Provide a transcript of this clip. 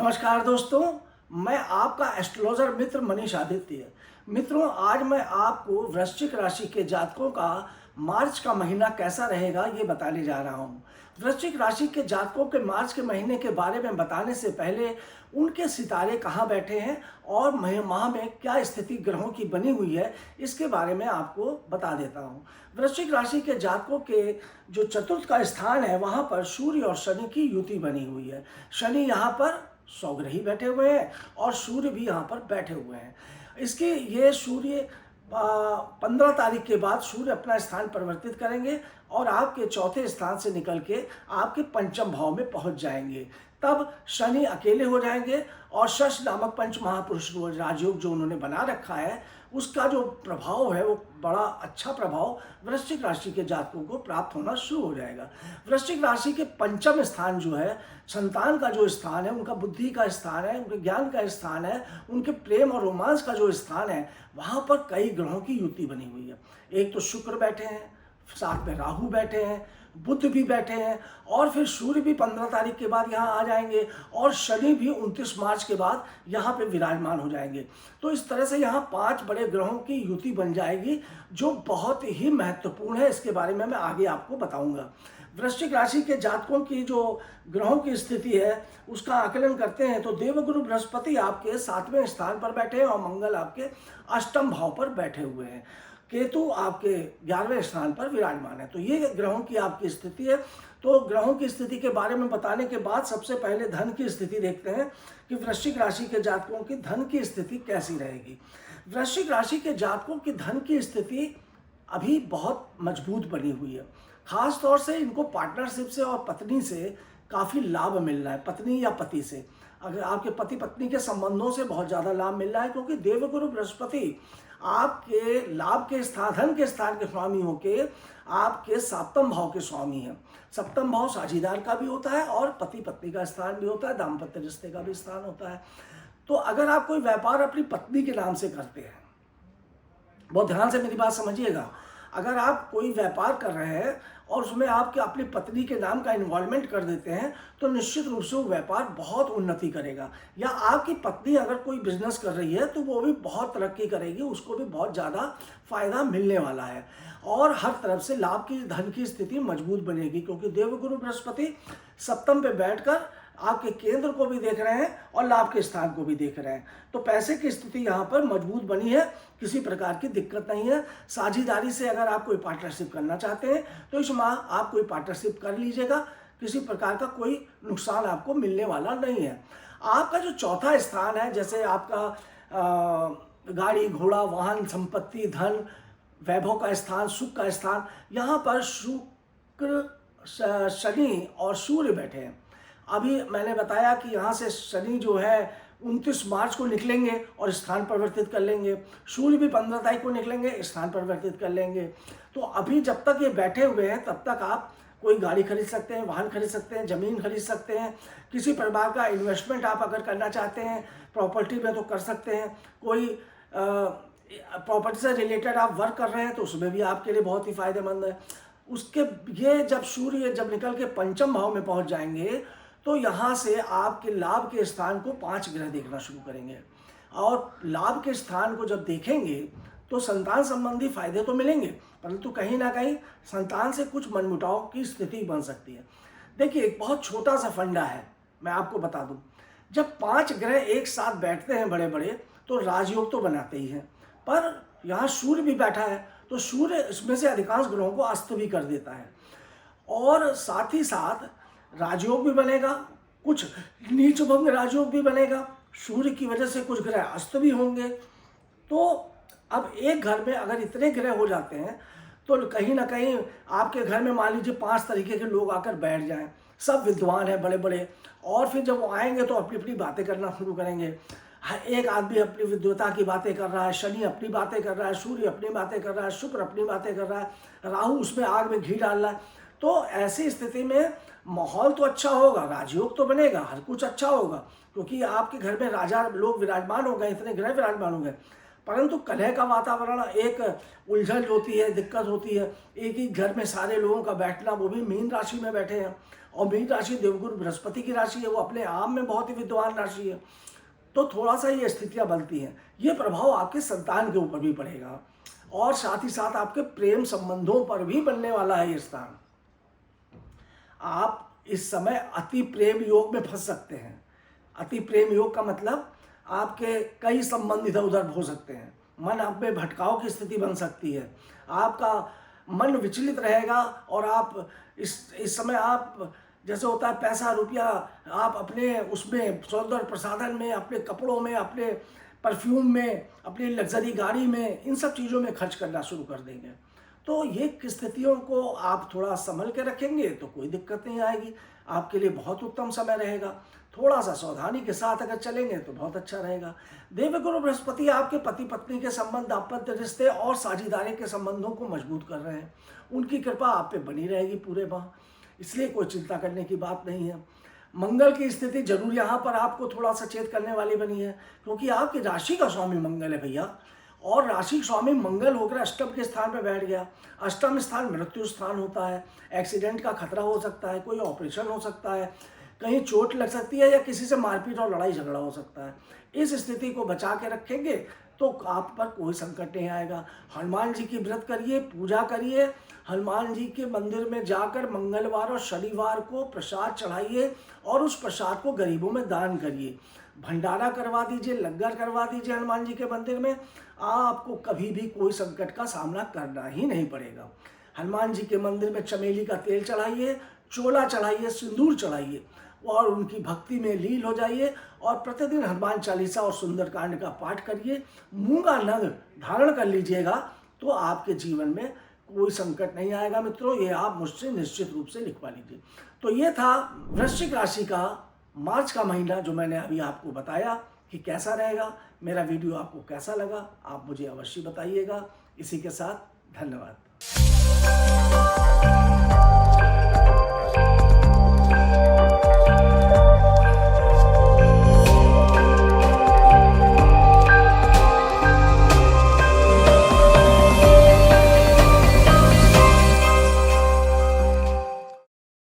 नमस्कार दोस्तों, मैं आपका एस्ट्रोलॉजर मित्र मनीष आदित्य। मित्रों, आज मैं आपको वृश्चिक राशि के जातकों का मार्च का महीना कैसा रहेगा ये बताने जा रहा हूँ। वृश्चिक राशि के जातकों के मार्च के महीने के बारे में बताने से पहले उनके सितारे कहाँ बैठे हैं और माह में क्या स्थिति ग्रहों की बनी हुई है, इसके बारे में आपको बता देता हूँ। वृश्चिक राशि के जातकों के जो चतुर्थ का स्थान है वहाँ पर सूर्य और शनि की युति बनी हुई है। शनि यहाँ पर स्वग्रही बैठे हुए हैं और सूर्य भी यहाँ पर बैठे हुए हैं। इसके ये सूर्य 15 तारीख के बाद सूर्य अपना स्थान परिवर्तित करेंगे और आपके चौथे स्थान से निकल के आपके पंचम भाव में पहुंच जाएंगे। तब शनि अकेले हो जाएंगे और शश नामक पंच महापुरुष राजयोग जो उन्होंने बना रखा है उसका जो प्रभाव है वो बड़ा अच्छा प्रभाव वृश्चिक राशि के जातकों को प्राप्त होना शुरू हो जाएगा। वृश्चिक राशि के पंचम स्थान जो है संतान का जो स्थान है, उनका बुद्धि का स्थान है, उनके ज्ञान का स्थान है, उनके प्रेम और रोमांस का जो स्थान है, वहाँ पर कई ग्रहों की युति बनी हुई है। एक तो शुक्र बैठे हैं, साथ में राहु बैठे हैं, बुध भी बैठे हैं और फिर सूर्य भी 15 तारीख के बाद यहाँ आ जाएंगे और शनि भी 29 मार्च के बाद यहाँ पे विराजमान हो जाएंगे। तो इस तरह से यहाँ 5 बड़े ग्रहों की युति बन जाएगी जो बहुत ही महत्वपूर्ण है। इसके बारे में मैं आगे आपको बताऊंगा। वृश्चिक राशि के जातकों की जो ग्रहों की स्थिति है उसका आकलन करते हैं तो देवगुरु बृहस्पति आपके 7वें स्थान पर बैठे हैं और मंगल आपके अष्टम भाव पर बैठे हुए हैं। केतु आपके 11वें स्थान पर विराजमान है। तो ये ग्रहों की आपकी स्थिति है। तो ग्रहों की स्थिति के बारे में बताने के बाद सबसे पहले धन की स्थिति देखते हैं कि वृश्चिक राशि के जातकों की धन की स्थिति कैसी रहेगी। वृश्चिक राशि के जातकों की धन की स्थिति अभी बहुत मजबूत बनी हुई है। खास तौर से इनको पार्टनरशिप से और पत्नी से काफ़ी लाभ मिल रहा है, पत्नी या पति से। अगर आपके पति पत्नी के संबंधों से बहुत ज़्यादा लाभ मिल रहा है क्योंकि देवगुरु बृहस्पति आपके लाभ के स्थान, धन के स्थान के स्वामी होके आपके सप्तम भाव के स्वामी हैं। सप्तम भाव साझीदार का भी होता है और पति पत्नी का स्थान भी होता है, दाम्पत्य रिश्ते का भी स्थान होता है। तो अगर आप कोई व्यापार अपनी पत्नी के नाम से करते हैं, बहुत ध्यान से मेरी बात समझिएगा, अगर आप कोई व्यापार कर रहे हैं और उसमें आपके अपनी पत्नी के नाम का इन्वॉल्वमेंट कर देते हैं तो निश्चित रूप से वो व्यापार बहुत उन्नति करेगा। या आपकी पत्नी अगर कोई बिजनेस कर रही है तो वो भी बहुत तरक्की करेगी, उसको भी बहुत ज़्यादा फायदा मिलने वाला है और हर तरफ से लाभ की धन की स्थिति मजबूत बनेगी क्योंकि देवगुरु बृहस्पति सप्तम पे बैठकर आपके केंद्र को भी देख रहे हैं और लाभ के स्थान को भी देख रहे हैं। तो पैसे की स्थिति यहाँ पर मजबूत बनी है, किसी प्रकार की दिक्कत नहीं है। साझेदारी से अगर आप कोई पार्टनरशिप करना चाहते हैं तो इस माह आप कोई पार्टनरशिप कर लीजिएगा, किसी प्रकार का कोई नुकसान आपको मिलने वाला नहीं है। आपका जो चौथा स्थान है, जैसे आपका गाड़ी घोड़ा वाहन संपत्ति धन वैभव का स्थान, सुख का स्थान, यहाँ पर शुक्र शनि और सूर्य बैठे हैं। अभी मैंने बताया कि यहाँ से शनि जो है 29 मार्च को निकलेंगे और स्थान परिवर्तित कर लेंगे, सूर्य भी 15 तारीख को निकलेंगे, स्थान परिवर्तित कर लेंगे। तो अभी जब तक ये बैठे हुए हैं तब तक आप कोई गाड़ी खरीद सकते हैं, वाहन खरीद सकते हैं, ज़मीन खरीद सकते हैं, किसी प्रकार का इन्वेस्टमेंट आप अगर करना चाहते हैं प्रॉपर्टी में तो कर सकते हैं। कोई प्रॉपर्टी से रिलेटेड आप वर्क कर रहे हैं तो उसमें भी आपके लिए बहुत ही फायदेमंद है। उसके ये जब सूर्य जब निकल के पंचम भाव में पहुँच जाएंगे तो यहाँ से आपके लाभ के स्थान को 5 ग्रह देखना शुरू करेंगे और लाभ के स्थान को जब देखेंगे तो संतान संबंधी फायदे तो मिलेंगे परंतु कहीं ना कहीं संतान से कुछ मनमुटाव की स्थिति बन सकती है। देखिए, एक बहुत छोटा सा फंडा है, मैं आपको बता दूं। जब 5 ग्रह एक साथ बैठते हैं बड़े बड़े तो राजयोग तो बनाते ही हैं, पर यहाँ सूर्य भी बैठा है तो सूर्य इसमें से अधिकांश ग्रहों को अस्त भी कर देता है और साथ ही साथ राजयोग भी बनेगा, कुछ नीच भंग राजयोग भी बनेगा, सूर्य की वजह से कुछ ग्रह अस्त भी होंगे। तो अब एक घर में अगर इतने ग्रह हो जाते हैं तो कहीं ना कहीं आपके घर में मान लीजिए 5 तरीके के लोग आकर बैठ जाएं, सब विद्वान हैं बड़े बड़े, और फिर जब वो आएंगे तो अपनी अपनी बातें करना शुरू करेंगे। एक आदमी अपनी विद्वता की बातें कर रहा है, शनि अपनी बातें कर रहा है, सूर्य अपनी बातें कर रहा है, शुक्र अपनी बातें कर रहा है, राहु उसमें आग में घी डाल रहा है। तो ऐसी स्थिति में माहौल तो अच्छा होगा, राजयोग तो बनेगा, हर कुछ अच्छा होगा क्योंकि आपके घर में राजा लोग विराजमान हो गए, इतने ग्रह विराजमान हो गए। परंतु कलह का वातावरण, एक उलझन होती है, दिक्कत होती है, एक ही घर में सारे लोगों का बैठना, वो भी मीन राशि में बैठे हैं, और मीन राशि देवगुरु बृहस्पति की राशि है, वो अपने आप में बहुत ही विद्वान राशि है। तो थोड़ा सा ये स्थितियाँ बनती हैं। ये प्रभाव आपके संतान के ऊपर भी पड़ेगा, और साथ ही साथ आपके प्रेम संबंधों पर भी बनने वाला है ये स्थान। आप इस समय अति प्रेम योग में फंस सकते हैं। अति प्रेम योग का मतलब आपके कई संबंध इधर उधर हो सकते हैं, मन आप में भटकाव की स्थिति बन सकती है, आपका मन विचलित रहेगा, और आप इस समय आप जैसे होता है पैसा रुपया आप अपने उसमें सौंदर्य प्रसाधन में, अपने कपड़ों में, अपने परफ्यूम में, अपनी लग्जरी गाड़ी में, इन सब चीज़ों में खर्च करना शुरू कर देंगे। तो ये स्थितियों को आप थोड़ा संभल के रखेंगे तो कोई दिक्कत नहीं आएगी, आपके लिए बहुत उत्तम समय रहेगा। थोड़ा सा सावधानी के साथ अगर चलेंगे तो बहुत अच्छा रहेगा। देवगुरु बृहस्पति आपके पति पत्नी के संबंध, दाम्पत्य रिश्ते और साझेदारी के संबंधों को मजबूत कर रहे हैं। उनकी कृपा आप पे बनी रहेगी पूरे माह, इसलिए कोई चिंता करने की बात नहीं है। मंगल की स्थिति जरूर यहाँ पर आपको थोड़ा सचेत करने वाली बनी है, क्योंकि आपकी राशि का स्वामी मंगल है भैया, और राशि स्वामी मंगल होकर अष्टम के स्थान पर बैठ गया। अष्टम स्थान मृत्यु स्थान होता है, एक्सीडेंट का खतरा हो सकता है, कोई ऑपरेशन हो सकता है, कहीं चोट लग सकती है, या किसी से मारपीट और लड़ाई झगड़ा हो सकता है। इस स्थिति को बचा के रखेंगे तो आप पर कोई संकट नहीं आएगा। हनुमान जी की व्रत करिए, पूजा करिए, हनुमान जी के मंदिर में जाकर मंगलवार और शनिवार को प्रसाद चढ़ाइए, और उस प्रसाद को गरीबों में दान करिए। भंडारा करवा दीजिए, लंगर करवा दीजिए हनुमान जी के मंदिर में, आपको कभी भी कोई संकट का सामना करना ही नहीं पड़ेगा। हनुमान जी के मंदिर में चमेली का तेल चढ़ाइए, चोला चढ़ाइए, सिंदूर चढ़ाइए, और उनकी भक्ति में लीन हो जाइए, और प्रतिदिन हनुमान चालीसा और सुंदरकांड का पाठ करिए। मूंगा नग धारण कर लीजिएगा तो आपके जीवन में कोई संकट नहीं आएगा मित्रों, ये आप मुझसे निश्चित रूप से लिखवा लीजिए। तो ये था वृश्चिक राशि का मार्च का महीना, जो मैंने अभी आपको बताया कि कैसा रहेगा। मेरा वीडियो आपको कैसा लगा आप मुझे अवश्य बताइएगा। इसी के साथ धन्यवाद।